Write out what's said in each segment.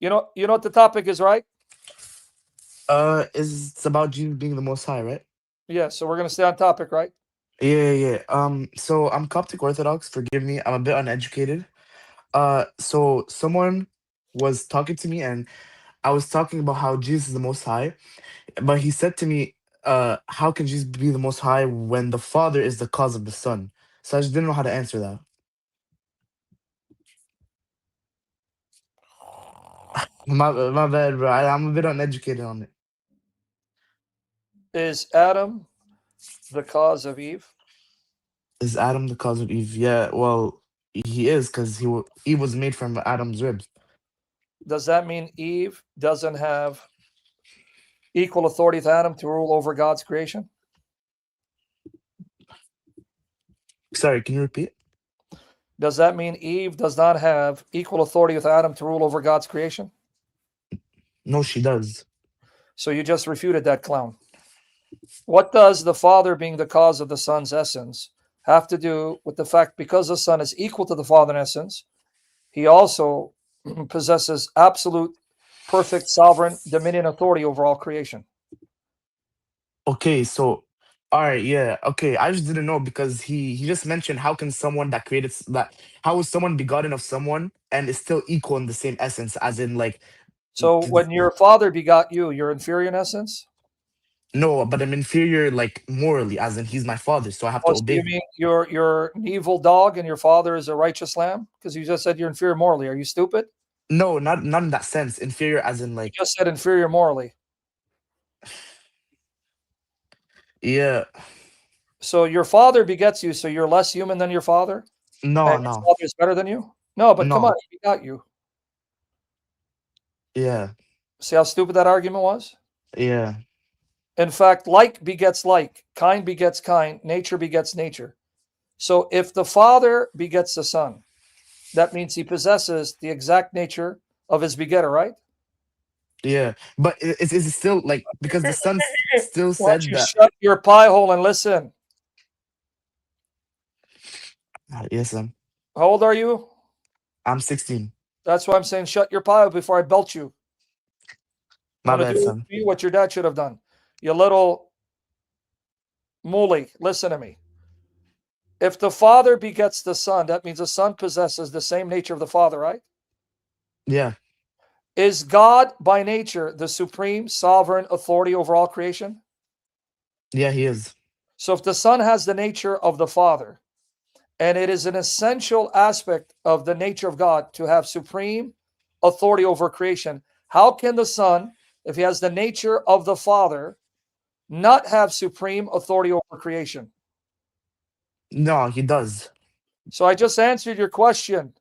You know what the topic is, right? Is it's about Jesus being the Most High, right? Yeah, so we're gonna stay on topic, right? Yeah, yeah, yeah. So I'm Coptic Orthodox. Forgive me, I'm a bit uneducated. So someone was talking to me, and I was talking about how Jesus is the Most High, but he said to me, how can Jesus be the Most High when the Father is the cause of the Son? So I just didn't know how to answer that. My bad, bro. I'm a bit uneducated on it. Is Adam the cause of Eve? Is Adam the cause of Eve? Yeah, well, he is because Eve was made from Adam's ribs. Does that mean Eve doesn't have equal authority with Adam to rule over God's creation? Sorry, can you repeat? Does that mean Eve does not have equal authority with Adam to rule over God's creation? No, she does. So you just refuted that clown. What does the Father being the cause of the Son's essence have to do with the fact because the Son is equal to the Father in essence, he also possesses absolute, perfect, sovereign dominion authority over all creation? Okay, so all right, yeah. Okay, I just didn't know because he just mentioned how can someone that that how is someone begotten of someone and is still equal in the same essence as in like So when your Father begot you, you're inferior in essence? no, but I'm inferior like morally as in he's my father, so I have Oh, to so obey you him. mean you're an evil dog and your father is a righteous lamb? Because you just said you're inferior morally. Are you stupid? No, not in that sense. Inferior as in You like just said inferior morally. yeah. So your father begets you, so you're less human than your father, and No, your no. father is better than you? No, but come on, No. he begot you. Yeah. See how stupid that argument was? Yeah. In fact, like begets like, kind begets kind, nature begets nature. So if the father begets the son, that means he possesses the exact nature of his begetter, right? Yeah. But it's still like because the son still Why don't said you that shut your pie hole and listen? yes, How old are you? I'm 16. That's why I'm saying shut your pie hole before I belt you. I'm My going to bad, do son. to you what your dad should have done. You little mooly, listen to me. If the father begets the son, that means the son possesses the same nature of the father, right? Yeah. Is God by nature the supreme sovereign authority over all creation? Yeah, he is. So if the son has the nature of the father, and it is an essential aspect of the nature of God to have supreme authority over creation, how can the son, if he has the nature of the father, not have supreme authority over creation? No, he does. So I just answered your question.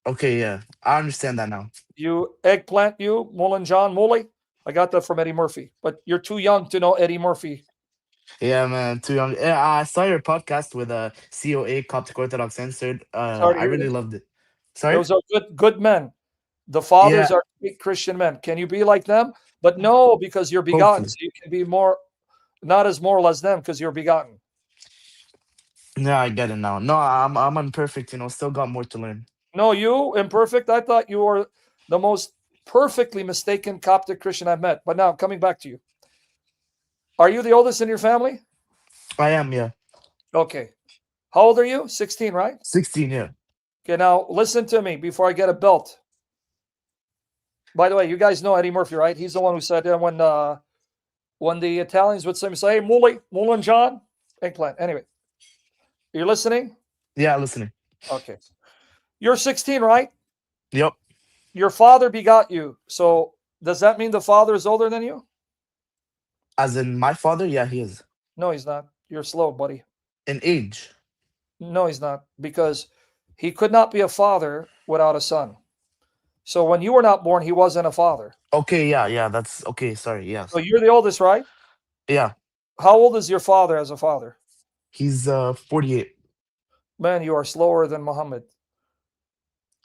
Okay, yeah. I understand that now. You eggplant, you Mullen John Mully. I got that from Eddie Murphy, but you're too young to know Eddie Murphy. Yeah, man, too young. Yeah, I saw your podcast with COA Coptic Orthodox Censored. Sorry to I hear really that. loved it. Sorry? Those are good men. The fathers Yeah, are great Christian men. Can you be like them? But no, because you're begotten. hopefully. So you can be more, not as moral as them because you're begotten. Yeah, I get it now. No, I'm imperfect, still got more to learn. No, you imperfect. I thought you were the most perfectly mistaken Coptic Christian I've met. But now coming back to you, are you the oldest in your family? I am, yeah. Okay. How old are you? 16, right? 16, yeah. Okay, now listen to me before I get a belt. By the way, you guys know Eddie Murphy, right? He's the one who said when the Italians would say, "Hey, Mullen John, eggplant." Anyway, you're listening. Yeah, listening. Okay, you're 16, right? Yep. Your father begot you. So does that mean the father is older than you? As in my father, yeah, he is. No, he's not. You're slow, buddy. In age. No, he's not, because he could not be a father without a son. So when you were not born, he wasn't a father. Okay, yeah, yeah, that's okay, sorry, So yes. you're the oldest, right? Yeah. How old is your father as a father? He's 48. Man, you are slower than Muhammad.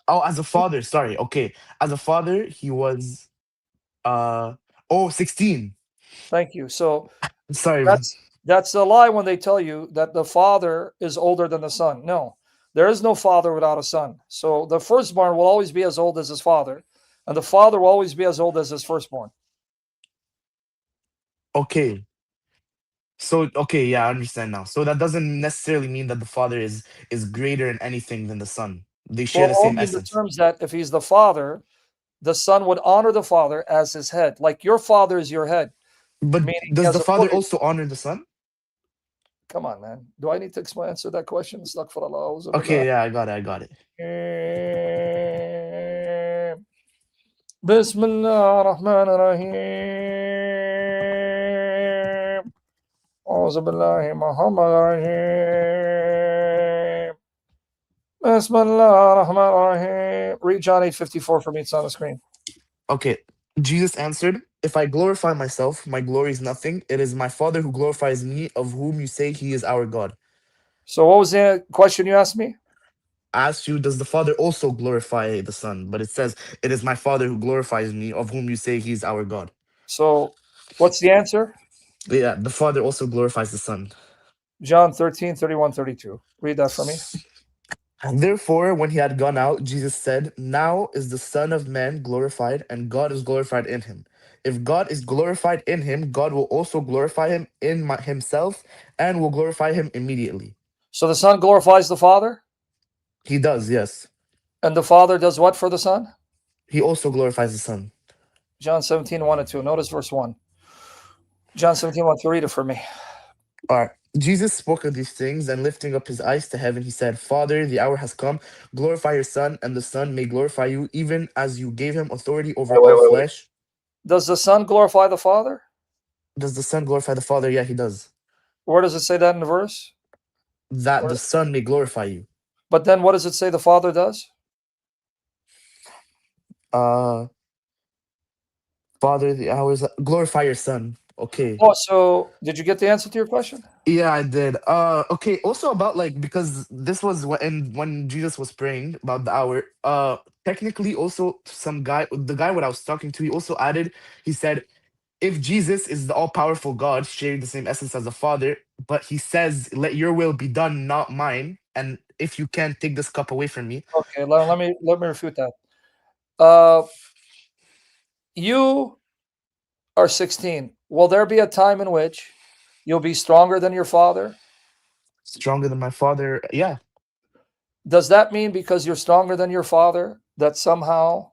Oh, as a father, sorry. Okay. As a father, he was uh oh 16. Thank you. So Sorry, man. that's a lie when they tell you that the father is older than the son. No, there is no father without a son. So the firstborn will always be as old as his father. And the father will always be as old as his firstborn. Okay. So okay, yeah, I understand now. So that doesn't necessarily mean that the father is greater in anything than the son. They share Well, the same only in the essence. terms that if he's the father, the son would honor the father as his head. Like your father is your head, But meaning he does has the father authority. also honor the son? Come on, man. Do I need to explain answer that question? Astaghfirullah, auzu billah. Okay, yeah, I got it. I got it. Bismillah ar-Rahman ar-Rahim. Auzu billahi Muhammad ar-Rahim. Bismillah ar-Rahman ar-Rahim. Read John 8:54 for me. It's on the screen. Okay. Jesus answered, "If I glorify myself, my glory is nothing. It is my Father who glorifies me, of whom you say he is our God." So what was the question you asked me? I asked you, does the Father also glorify the Son? But it says, "It is my Father who glorifies me, of whom you say he is our God." So what's the answer? Yeah, the Father also glorifies the Son. John 13:31-32. Read that for me. And therefore, when he had gone out, Jesus said, "Now is the Son of Man glorified, and God is glorified in him. If God is glorified in him, God will also glorify him in himself and will glorify him immediately." So the Son glorifies the Father, He does, yes. and the Father does what for the Son? He also glorifies the Son. John 17:1-2. Notice verse 1. John 17:1-2. Read it for me. All right. Jesus spoke of these things, and lifting up his eyes to heaven, he said, "Father, the hour has come. Glorify your Son, and the Son may glorify you, even as you gave him authority over all Wait. flesh." Does the Son glorify the Father? Does the Son glorify the Father? Yeah, he does. Where does it say that in the verse? That Where- the Son may glorify you. But then what does it say the Father does? Uh, Father, the hours glorify your Son. Okay. Oh, so did you get the answer to your question? Yeah, I did. Okay. Also about like because this was when Jesus was praying about the hour. Technically, also some guy, the guy what I was talking to, he also added. He said, if Jesus is the all-powerful God, sharing the same essence as the Father, but he says, "Let your will be done, not mine," and if you can't take this cup away from me, Okay, let me refute that. Uh, you are 16. Will there be a time in which you'll be stronger than your father? stronger than my Father. Yeah, Does that mean because you're stronger than your father that somehow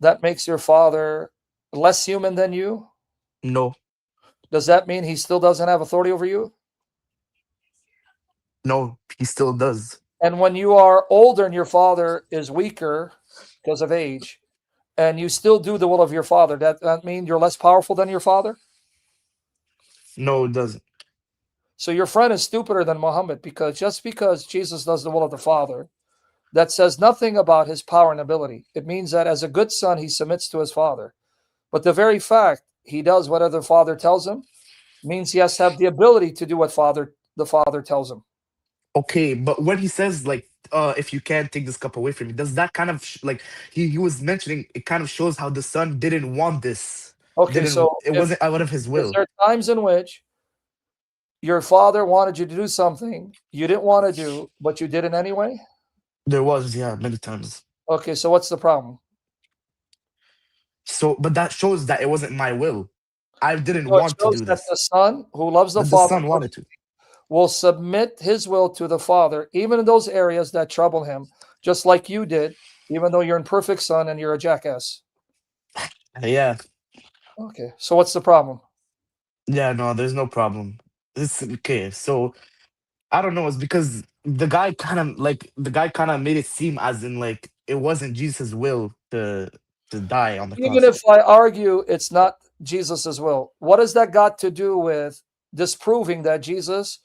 that makes your father less human than you? no, Does that mean he still doesn't have authority over you? no, he still does. And when you are older and your father is weaker because of age, and you still do the will of your father, that mean you're less powerful than your father? No, it doesn't. So your friend is stupider than Muhammad because just because Jesus does the will of the Father, that says nothing about his power and ability. It means that as a good son, he submits to his father. But the very fact he does whatever the father tells him means he has to have the ability to do what the father tells him. Okay, but when he says like, if you can't take this cup away from me, does that kind of like he was mentioning? It kind of shows how the Son didn't want this. Okay, Didn't so it if wasn't out of his is will. there times in which your father wanted you to do something you didn't want to do, but you did it anyway? There was, yeah, many times. Okay, so what's the problem? So, but that shows that it wasn't my will. I didn't So it want to shows do that this. the son who loves the But the father Son wanted to. will submit his will to the Father, even in those areas that trouble him, just like you did, even though you're an perfect son and you're a jackass. Yeah, Okay, so what's the problem? yeah, no, there's no problem. It's okay. So I don't know. It's because the guy kind of made it seem as in like it wasn't Jesus' will to die on the Even cross. if I argue it's not Jesus's will, what has that got to do with disproving that Jesus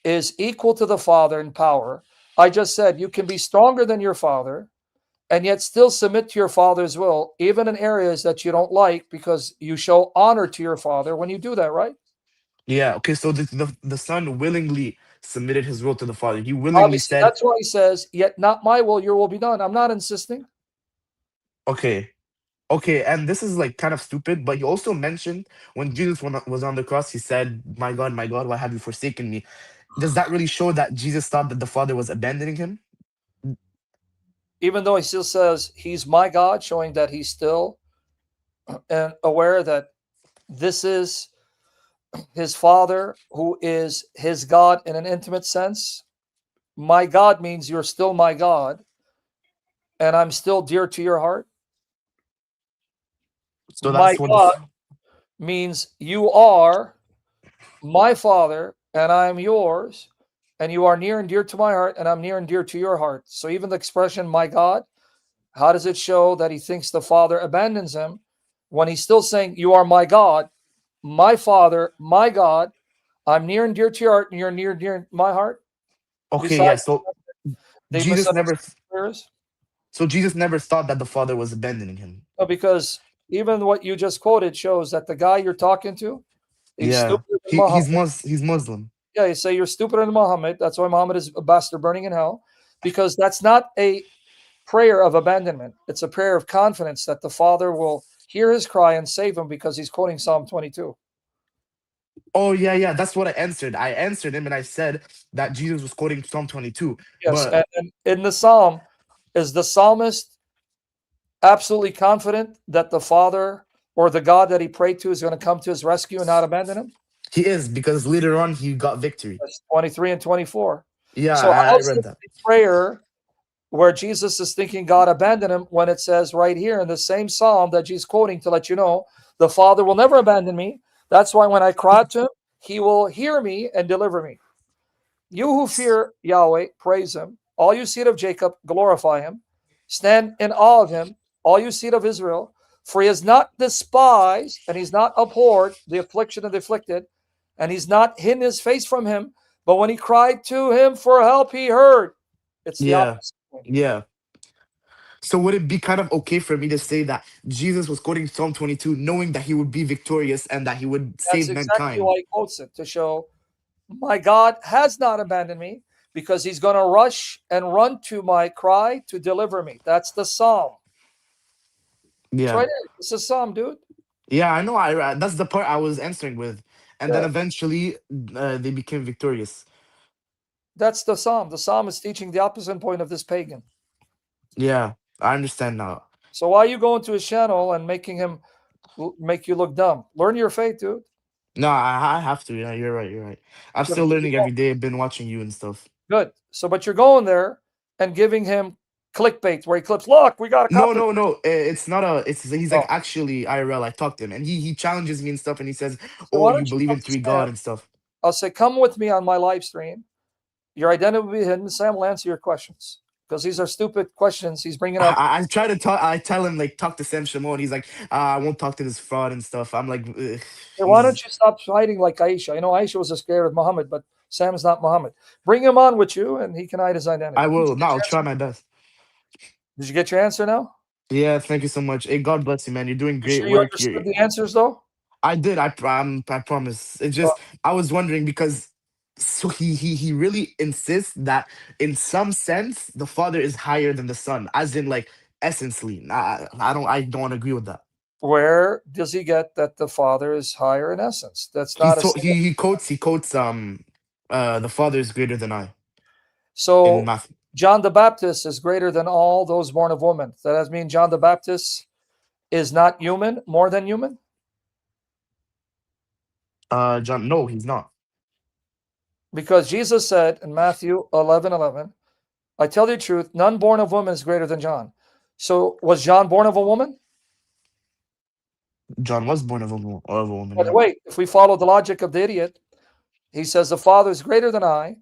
is equal to the Father in power? I just said you can be stronger than your Father and yet still submit to your Father's will, even in areas that you don't like, because you show honor to your Father when you do that, right? Yeah. Okay. So the Son willingly submitted his will to the Father. He willingly Obviously, said, that's why he says, "Yet not my will, your will be done." I'm not insisting. "Okay, okay." And this is like kind of stupid, but he also mentioned when Jesus was on the cross, he said, my God, why have you forsaken me?" Does that really show that Jesus thought that the Father was abandoning him? even though he still says he's my God, showing that he's still and aware that this is his Father who is his God in an intimate sense. My God means you're still my God, and I'm still dear to your heart. So My that's what God means you are my Father, and I'm yours, and you are near and dear to my heart, and I'm near and dear to your heart. So even the expression my God, how does it show that he thinks the Father abandons him when he's still saying, you are my God, my Father, my God, I'm near and dear to your heart, and you're near and dear to my heart? okay. Yeah. Besides, So they Jesus never. misunderstood prayers. So Jesus never thought that the Father was abandoning him. No, because even what you just quoted shows that the guy you're talking to, he's Yeah. stupider than Muhammad. He's Muslim. Yeah, you say you're stupider than Muhammad. That's why Muhammad is a bastard burning in hell, because that's not a prayer of abandonment. It's a prayer of confidence that the Father will hear his cry and save him, because he's quoting Psalm 22. Oh yeah, yeah. That's what I answered. I answered him and I said that Jesus was quoting Psalm 22. Yes, But and in the Psalm, is the psalmist absolutely confident that the Father or the God that he prayed to is going to come to his rescue and not abandon him? he is, because later on he got victory. That's 23 and 24. Yeah, So I how's read this that. a prayer where Jesus is thinking God abandoned him, when it says right here in the same psalm that Jesus quoting to let you know the Father will never abandon me. That's why when I cry to him, he will hear me and deliver me. You who fear Yahweh, praise him. All you seed of Jacob, glorify him. Stand in awe of him, all you seed of Israel, for he has not despised and he's not abhorred the affliction of the afflicted, and he's not hidden his face from him. But when he cried to him for help, he heard. It's the Yeah, opposite. yeah. So would it be kind of okay for me to say that Jesus was quoting Psalm 22, knowing that he would be victorious and that he would That's save exactly mankind? why he quotes it, to show my God has not abandoned me, because he's going to rush and run to my cry to deliver me. That's the psalm. It's Yeah, right there. It's a psalm, dude. yeah. I know. That's the part I was answering with, and then Yeah, eventually they became victorious. that's the psalm. The psalm is teaching the opposite point of this pagan. Yeah, I understand now. So why are you going to his channel and making him make you look dumb? Learn your faith, dude. No, I have to. Yeah, you're right. You're right. I'm But still learning every day. I've been watching you and stuff. good. So, but you're going there and giving him clickbait where he clips. Look, we got a No, copy. no, no. It's not a. It's he's like Oh, actually IRL. I talked to him, and he challenges me and stuff, and he says, so "Oh, why you don't you believe come in to three Sam? God and stuff." I'll say, come with me on my live stream. Your identity will be hidden. Sam will answer your questions, because these are stupid questions he's bringing up. I try to talk. I tell him like talk to Sam Shimon. He's like, I won't talk to this fraud and stuff. I'm like, "Ugh, Hey, why don't he's. you stop hiding like Aisha? You know, Aisha was scared of Muhammad, but Sam's not Muhammad. Bring him on with you, and he can hide his identity. I Did you will. No, get I'll your try answer? my best. Did you get your answer now? Yeah, thank you so much. Hey, God bless you, man. You're doing You great sure you work. You understood the answers, though? I did. I promise. It's Uh, just I was wondering because so he really insists that in some sense the father is higher than the son, as in like essentially. I don't agree with that. where does he get that the Father is higher in essence? That's not a single. He quotes the father is greater than I in So math. John the Baptist is greater than all those born of woman. That does mean John the Baptist is not human, more than human, John, no, he's not. because Jesus said in Matthew 11:11, I tell you the truth, none born of woman is greater than John. So was John born of a woman? John was born of a woman. But Yeah. wait, if we follow the logic of the idiot, he says the Father is greater than I,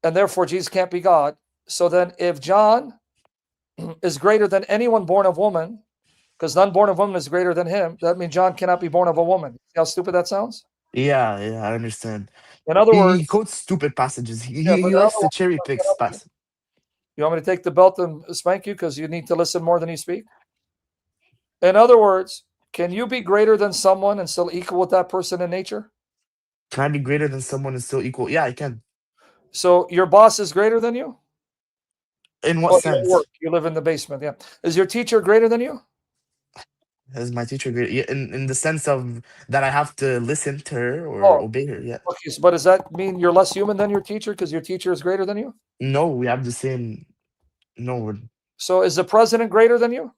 and therefore Jesus can't be God. So then, if John is greater than anyone born of woman, because none born of woman is greater than him, that means John cannot be born of a woman. See how stupid that sounds? Yeah, yeah, I understand. In other He words, quotes stupid passages. He, yeah, he, but he in likes other to words, cherry pick passages. you want me to take the belt and spank you because you need to listen more than you speak? In other words, can you be greater than someone and still equal with that person in nature? Can I be greater than someone and still equal? Yeah, I can. So your boss is greater than you? In what Oh, you don't work. sense? You live in the basement. Yeah. Is your teacher greater than you? Is my teacher great? Yeah, in the sense of that I have to listen to her or Oh, obey her. Yeah. okay. So, but does that mean you're less human than your teacher because your teacher is greater than you? No, we have the same. No, So is the president greater than you?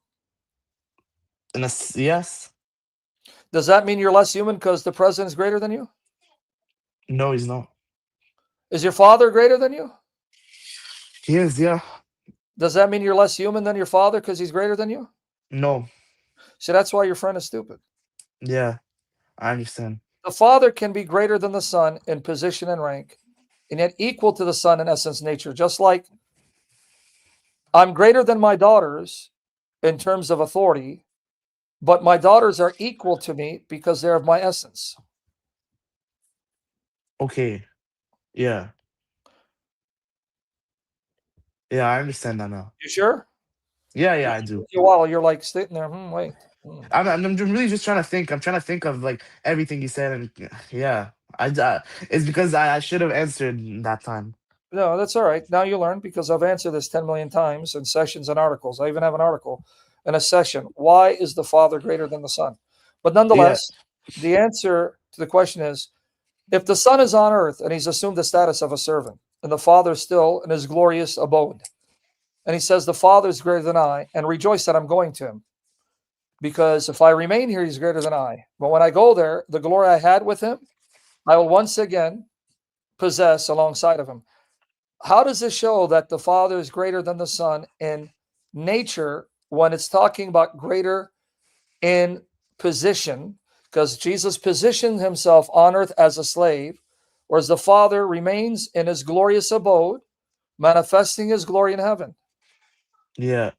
Yes. Does that mean you're less human because the president is greater than you? No, he's not. Is your father greater than you? He is, yeah. Does that mean you're less human than your father because he's greater than you? No. See, that's why your friend is stupid. Yeah, I understand. The father can be greater than the son in position and rank, and yet equal to the son in essence, nature. Just like I'm greater than my daughters in terms of authority, but my daughters are equal to me because they're of my essence. Okay. Yeah. Yeah, I understand that now. You sure? Yeah, I do. You while you're like sitting there, wait. I'm really just trying to think. I'm trying to think of like everything you said, and yeah, it's because I should have answered that time. No, that's all right. Now you learn because I've answered this 10 million times in sessions and articles. I even have an article in a session. Why is the Father greater than the Son? But Yeah, nonetheless, the answer to the question is if the Son is on earth and he's assumed the status of a servant, and the Father is still in his glorious abode, and he says, the Father is greater than I, and rejoice that I'm going to him. Because if I remain here, he's greater than I. But when I go there, the glory I had with him, I will once again possess alongside of him. How does this show that the Father is greater than the Son in nature when it's talking about greater in position? Because Jesus positioned himself on earth as a slave, whereas the Father remains in his glorious abode, manifesting his glory in heaven. yeah.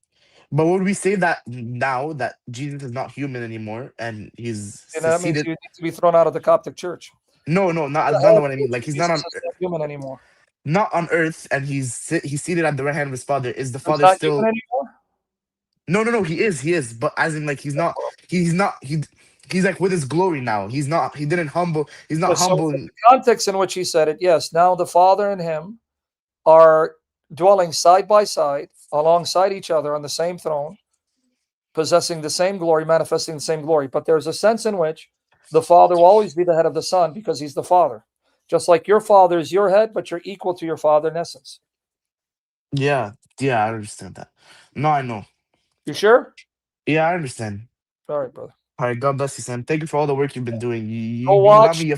But would we say that now that Jesus is not human anymore and he's And that means succeeded? you need to be thrown out of the Coptic Church. No, The not hell what I mean. Like he's Jesus is not human anymore. not on earth, and he's seated at the right hand of his Father. Is the He's Father not human still? anymore. No. He is. But as in, like he's not. He's like with his glory now. He's not. He didn't humble. He's not So humble. in the context in which he said it, yes, now the Father and him are dwelling side by side alongside each other on the same throne, possessing the same glory, manifesting the same glory. But there's a sense in which the Father will always be the head of the Son because he's the Father. Just like your Father is your head, but you're equal to your Father in essence. Yeah, I understand that. No, I know. You sure? Yeah, I understand. All right, brother. All right, God bless you, Sam. Thank you for all the work you've been doing. Go You got watch me.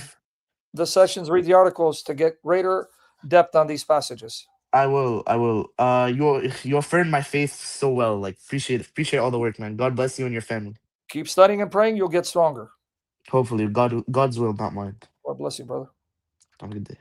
the sessions, read the articles to get greater depth on these passages. I will. You affirmed my faith so well. Like appreciate all the work, man. God bless you and your family. Keep studying and praying, you'll get stronger. Hopefully, God's will, not mine. God bless you, brother. Have a good day.